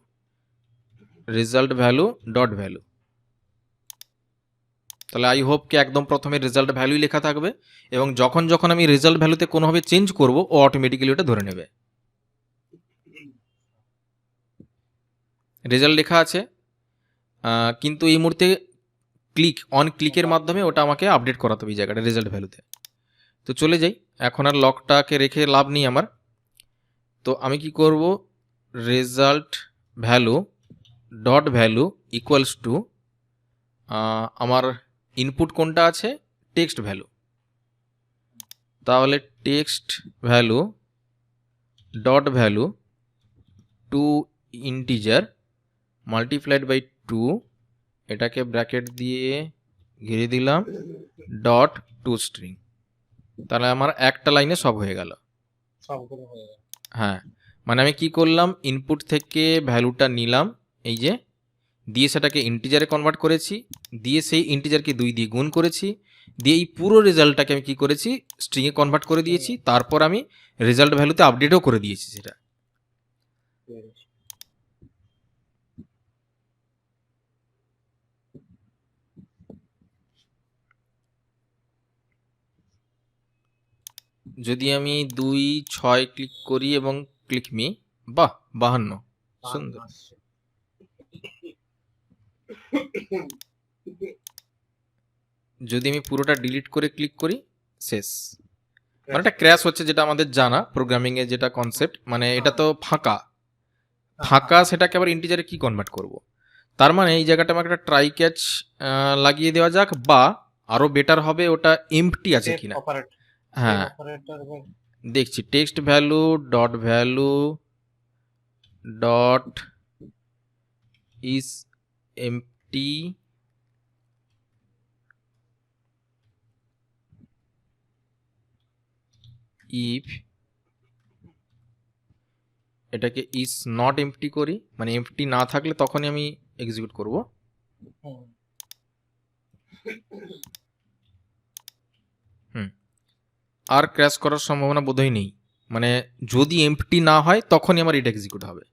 রেজাল্ট ভ্যালু ডট ভ্যালু। তাহলে আই হোপ কি একদম প্রথমে রেজাল্ট ভ্যালুই লেখা থাকবে, এবং যখন যখন আমি রেজাল্ট ভ্যালুতে কোনোভাবে চেঞ্জ করব, ও অটোমেটিক্যালি ওটা ধরে নেবে। রেজাল্ট লেখা আছে, কিন্তু এই মুহূর্তে ক্লিকের মাধ্যমে ওটা আমাকে আপডেট করাতে হবে এই জায়গাটা রেজাল্ট ভ্যালুতে। তো চলে যাই, এখন আর লকটাকে রেখে লাভ নেই আমার। তো আমি কি করব, result value dot value equals to, আমার ইনপুট কোনটা আছে, টেক্সট ভ্যালু। তাহলে text value dot value to integer multiplied by 2, এটাকে ব্র্যাকেট দিয়ে ঘিরে দিলাম, ডট টু স্ট্রিং। তাহলে আমার একটা লাইনে সব হয়ে গেল। সবগুলো হয়ে গেল। হ্যাঁ, মানে আমি কি করলাম, ইনপুট থেকে ভ্যালুটা নিলাম, এই যে দিয়ে সেটাকে ইন্টিজারে কনভার্ট করেছি, দিয়ে সেই ইন্টিজারকে 2 দিয়ে গুণ করেছি, দিয়ে এই পুরো রেজাল্টটাকে আমি কি করেছি, স্ট্রিংয়ে কনভার্ট করে দিয়েছি। তারপর আমি রেজাল্ট ভ্যালুতে আপডেটও করে দিয়েছি সেটা। যদি আমি 2 6 ক্লিক করি এবং ক্লিক মি, বাহ 52, সুন্দর। আসছে। যদি আমি পুরোটা ডিলিট করে ক্লিক করি, শেষ। মানে একটা ক্র্যাশ হচ্ছে, যেটা আমাদের জানা প্রোগ্রামিং এ যেটা কনসেপ্ট, মানে এটা তো ফাঁকা ফাঁকা, সেটাকে আবার ইন্টিজারে কি কনভার্ট করব। তার মানে এই জায়গাটা আমাকে একটা ট্রাই ক্যাচ লাগিয়ে দেওয়া যাক, বা আরো বেটার হবে ওটা এমপ্টি আছে কিনা। হ্যাঁ, দেখছি text value dot is empty, if এটাকে ইজ নট এমপ্টি করি, মানে এমপ্টি না থাকলে তখনই আমি এক্সিকিউট করব। আর ক্র্যাশ করার সম্ভাবনা বোধহয় নেই, মানে যদি এমপ্টি না হয় তখনই আমার এটা এক্সিকিউট হবে।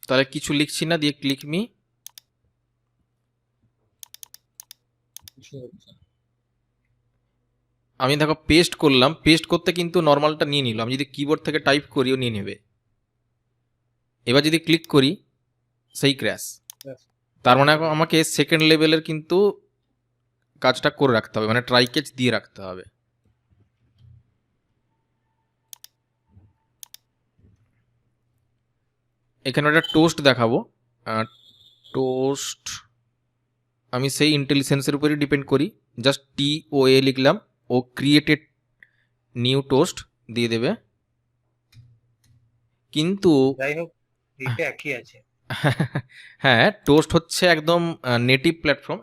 তাহলে কিছু লিখছি না, দিয়ে ক্লিক মি। আমি দেখো পেস্ট করলাম, পেস্ট করতে কিন্তু নর্মালটা নিয়ে নিল, আমি যদি কিবোর্ড থেকে টাইপ করিও নিয়ে নেবে। এবার যদি ক্লিক করি, সেই ক্র্যাশ। তার মানে এখন আমাকে সেকেন্ড লেভেলের কিন্তু কাজটা করে রাখতে হবে, মানে ট্রাই ক্যাচ দিয়ে রাখতে হবে। এখানে একটা টোস্ট দেখাবো, টোস্ট আমি সেই ইন্টেলিজেন্সের উপরই ডিপেন্ড করি, জাস্ট TOA লিখলাম, ও ক্রিয়েটেড নিউ টোস্ট দিয়ে দেবে। কিন্তু যাই হোক, এটা একই আছে। হ্যাঁ, টোস্ট হচ্ছে একদম নেটিভ প্ল্যাটফর্ম।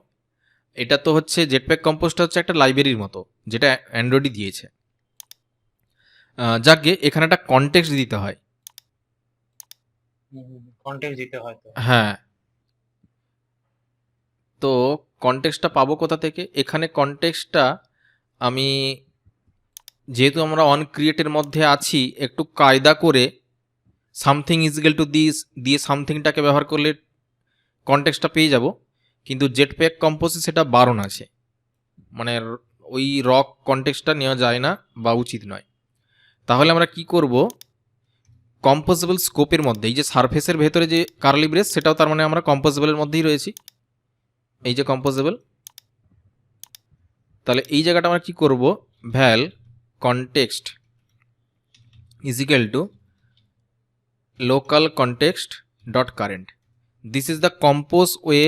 এটা তো হচ্ছে জেটপ্যাক কম্পোজটা হচ্ছে একটা লাইব্রেরির মতো, যেটা অ্যান্ড্রয়েডই দিয়েছে। যাকে এখানে একটা কনটেক্সট দিতে হয়। কন্টেক্সট দিতে হয় তো। হ্যাঁ, তো কনটেক্সটটা পাবো কোথা থেকে? এখানে কনটেক্সটটা আমি, যেহেতু আমরা অন ক্রিয়েটের মধ্যে আছি, একটু কায়দা করে something is equal to this দিয়ে সামথিংটাকে ব্যবহার করলে কনটেক্সটটা পেয়ে যাব। কিন্তু জেটপ্যাক কম্পোজে সেটা বারণ আছে, মানে ওই রক কনটেক্সটটা নেওয়া যায় না বা উচিত নয়। তাহলে আমরা কি করব, কম্পোজেবল স্কোপের মধ্যে এই যে সারফেসের ভেতরে যে কার্লি ব্রেস, সেটাও তার মানে আমরা কম্পোজেবলের মধ্যেই রয়েছি, এই যে কম্পোজেবল। তাহলে এই জায়গাটা আমরা কি করব, val context is equal to local context dot current, this is the compose way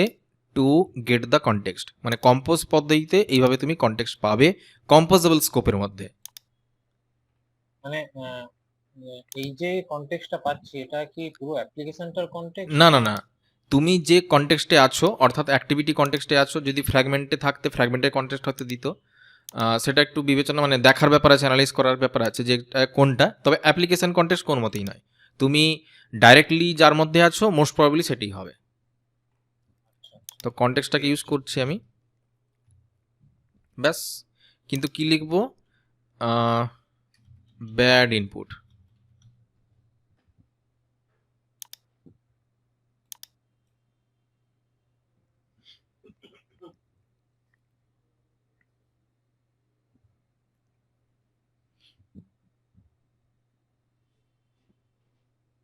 to get the context. মানে কম্পোজ পদ্ধতিতে এইভাবে তুমি কনটেক্সট পাবে কম্পোজেবল স্কোপের মধ্যে। মানে এই যে কনটেক্সটটা পাচ্ছি, এটা কি পুরো অ্যাপ্লিকেশনটার কনটেক্সট? না না না, তুমি যে কনটেক্সটে আছো, অর্থাৎ অ্যাক্টিভিটি কনটেক্সটে আছো, যদি ফ্র্যাগমেন্টে থাকতে ফ্র্যাগমেন্টের কনটেক্সট হতে দিত, সেটা একটু বিবেচনা মানে দেখার ব্যাপার আছে, অ্যানালাইজ করার ব্যাপার আছে যে এটা কোনটা। তবে অ্যাপ্লিকেশন কন্টেক্সট কোন মতেই নয়, তুমি ডাইরেক্টলি যার মধ্যে আছো মোস্ট প্রবাবলি সেটাই হবে। তো কন্টেক্সটটাকে ইউজ করছি আমি, ব্যাস। কিন্তু কি লিখবো, ব্যাড ইনপুট।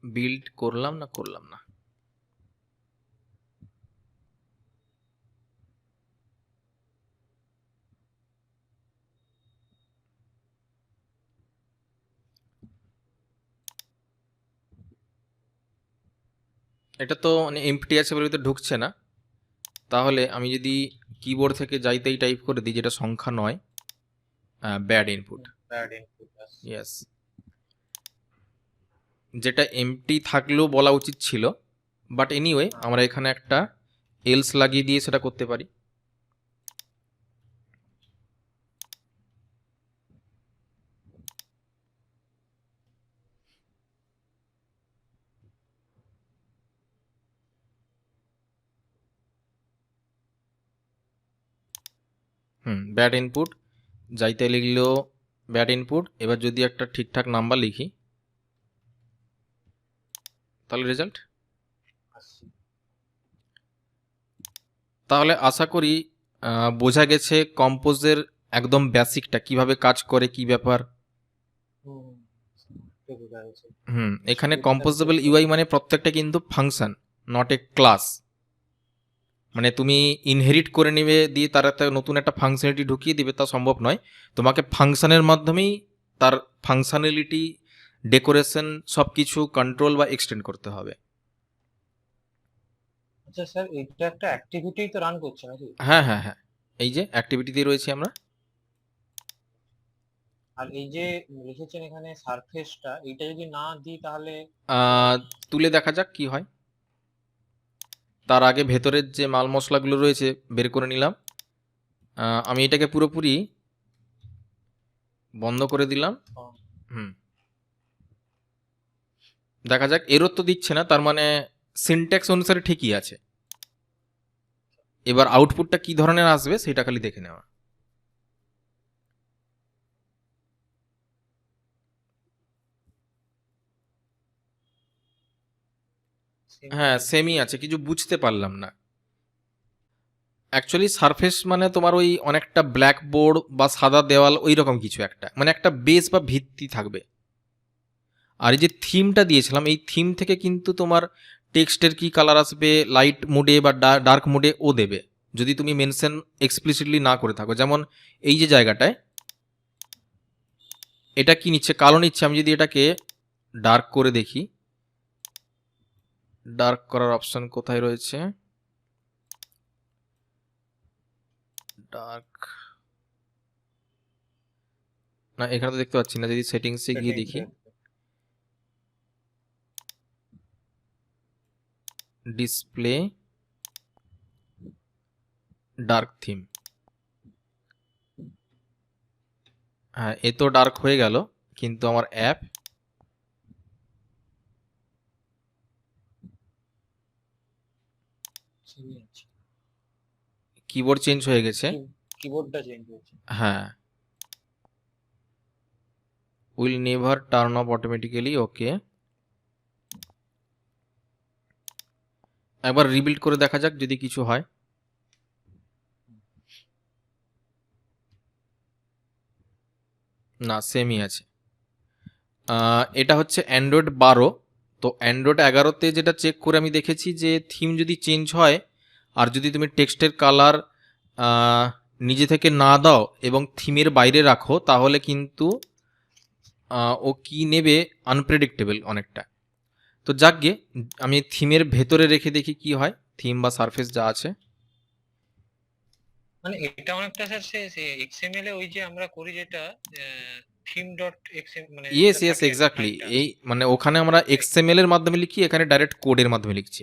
বিল্ড করলাম না করলাম না, এটা তো মানে এমটি আছে বলে তো ঢুকছে না। তাহলে আমি যদি কিবোর্ড থেকে যাইতেই টাইপ করে দিই, যেটা সংখ্যা নয়, bad input, bad input. Yes. যেটা এমটি থাকলেও বলা উচিত ছিল, বাট এনিওয়ে আমরা এখানে একটা এলস লাগিয়ে দিয়ে সেটা করতে পারি। ব্যাড ইনপুট যাইতে লিখলেও ব্যাড ইনপুট। এবার যদি একটা ঠিকঠাক নাম্বার লিখি তাহলে রেজাল্ট। তাহলে আশা করি বোঝা গেছে কম্পোজের একদম বেসিকটা কিভাবে কাজ করে, কি ব্যাপার। এখানে কম্পোজেবল ইউআই মানে প্রত্যেকটা কিন্তু ফাংশন, নট এ ক্লাস। মানে তুমি ইনহেরিট করে নেবে দিয়ে তার একটা নতুন একটা ফাংশনালিটি ঢুকিয়ে দিবে, তা সম্ভব নয়। তোমাকে ফাংশনের মাধ্যমেই তার ফাংশনালিটি, ডেকোরেশন সব কিছু কন্ট্রোল বা এক্সটেন্ড করতে হবে। আচ্ছা স্যার, এটা একটা অ্যাক্টিভিটি তো রান করছে নাকি? হ্যাঁ হ্যাঁ হ্যাঁ, এই যে অ্যাক্টিভিটিতে রয়েছি আমরা। আর এই যে লিখেছেন এখানে সারফেসটা, এটা যদি না দিই তাহলে তুলে দেখা যাক কি হয়। তার আগে ভেতরের যে মাল মশলাগুলো রয়েছে বের করে নিলাম। আমি এটাকে পুরোপুরি বন্ধ করে দিলাম। দেখা যাক, এরর তো দিচ্ছে না, তার মানে সিনট্যাক্স অনুসারে ঠিকই আছে। এবার আউটপুটটা কি ধরনের আসবে সেটা খালি দেখে নেওয়া। হ্যাঁ সেমই আছে, কিছু বুঝতে পারলাম না। অ্যাকচুয়ালি সারফেস মানে তোমার ওই অনেকটা ব্ল্যাক বোর্ড বা সাদা দেওয়াল ওই রকম কিছু একটা, মানে একটা বেস বা ভিত্তি থাকবে। আর এই যে থিমটা দিয়েছিলাম, এই থিম থেকে কিন্তু তোমার টেক্সটের কি কালার আসবে, লাইট মোডে বা ডার্ক মোডে ও দেবে, যদি তুমি মেনশন এক্সপ্লিসিটলি না করে থাকো। যেমন এই যে জায়গাটায় এটা কি নিচ্ছে, কালো নিচ্ছে। আমি যদি এটাকে ডার্ক করে দেখি, ডার্ক করার অপশন কোথায় রয়েছে, ডার্ক না, এখানে তো দেখতে পাচ্ছি না। যদি সেটিংসে গিয়ে দেখি, ডিসপ্লে ডার্ক থিম, হ্যাঁ এ তো ডার্ক হয়ে গেল, কিন্তু আমার অ্যাপ কিবোর্ড চেঞ্জ হয়ে গেছে, কিবোর্ডটা চেঞ্জ হয়েছে। হ্যাঁ, will never turn off automatically. Okay, একবার রিবিল্ড করে দেখা যাক যদি কিছু হয়। না, সেমই আছে। এটা হচ্ছে অ্যান্ড্রয়েড 12। তো অ্যান্ড্রয়েড 11তে যেটা চেক করে আমি দেখেছি যে থিম যদি চেঞ্জ হয় আর যদি তুমি টেক্সটের কালার নিজে থেকে না দাও এবং থিমের বাইরে রাখো, তাহলে কিন্তু ও কি নেবে আনপ্রেডিক্টেবল অনেকটা। তো যাক গে, আমি থিমের ভেতরে রেখে দেখি কি হয়, থিম বা সারফেস যা আছে। মানে এটা অনেকটা স্যার সে এক্সএমএল এ ওই যে আমরা করি যেটা থিম ডট এক্সএমএল, মানে ইয়েস ইয়েস এক্স্যাক্টলি। এই মানে ওখানে আমরা এক্সএমএল এর মাধ্যমে লিখি, এখানে ডাইরেক্ট কোডের মাধ্যমে লিখছি।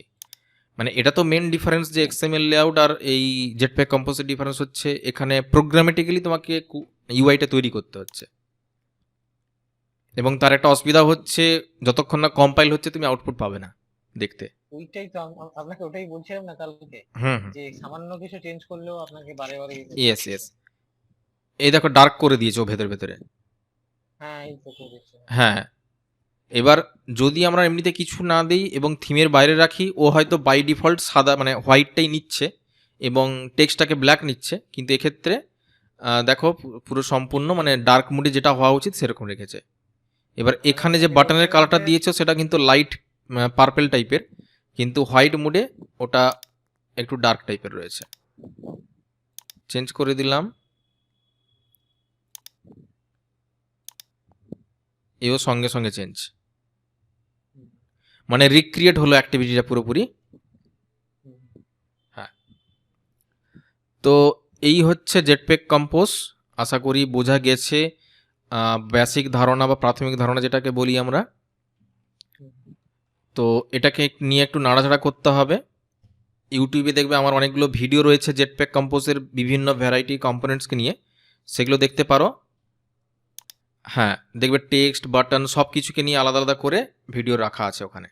মানে এটা তো মেন ডিফারেন্স যে এক্সএমএল লেআউট আর এই জেটপ্যাক কম্পোজের ডিফারেন্স হচ্ছে এখানে প্রোগ্রামেটিক্যালি তোমাকে ইউআইটা তৈরি করতে হচ্ছে। এবং তার একটা অসুবিধা হচ্ছে, যতক্ষণ না কম্পাইল হচ্ছে তুমি আউটপুট পাবে না দেখতে। ওইটাই তো আপনাকে ওটাই বলছিলাম না কালকে, হুম হুম, যে সামান্য কিছু চেঞ্জ করলেও আপনাকে বারে বারে ইয়েস ইয়েস। এই দেখো ডার্ক করে দিয়েছে ও ভেতরে ভেতরে। হ্যাঁ এই তো করেছে। হ্যাঁ, এবার যদি আমরা এমনিতে কিছু না দিই এবং থিমের বাইরে রাখি, ও হয়তো বাই ডিফল্ট সাদা মানে হোয়াইটটাই নিচ্ছে এবং টেক্সটটাকে ব্ল্যাক নিচ্ছে, কিন্তু এক্ষেত্রে দেখো পুরো সম্পূর্ণ মানে ডার্ক মুডে যেটা হওয়া উচিত সেরকম রেখেছে। এবার এখানে যে এটা বাটনের হচ্ছে কালারটা যে- দিয়েছো সেটা কিন্তু লাইট পার্পেল টাইপের, কিন্তু হোয়াইট মুডে ওটা একটু ডার্ক টাইপের রয়েছে। চেঞ্জ করে দিলাম, এও সঙ্গে সঙ্গে চেঞ্জ, মানে রিক্রিয়েট হলো অ্যাক্টিভিটিটা পুরোপুরি। হ্যাঁ, তো এই হচ্ছে জেটপ্যাক কম্পোজ। আশা করি বোঝা গেছে বেসিক ধারণা বা প্রাথমিক ধারণা যেটাকে বলি আমরা। তো এটাকে নিয়ে একটু নাড়াচাড়া করতে হবে। ইউটিউবে দেখবে আমার অনেকগুলো ভিডিও রয়েছে জেটপ্যাক কম্পোজের বিভিন্ন ভ্যারাইটি কম্পোনেন্টসকে নিয়ে, সেগুলো দেখতে পারো। হ্যাঁ, দেখবে টেক্সট বাটন সব কিছুকে নিয়ে আলাদা আলাদা করে ভিডিও রাখা আছে ওখানে।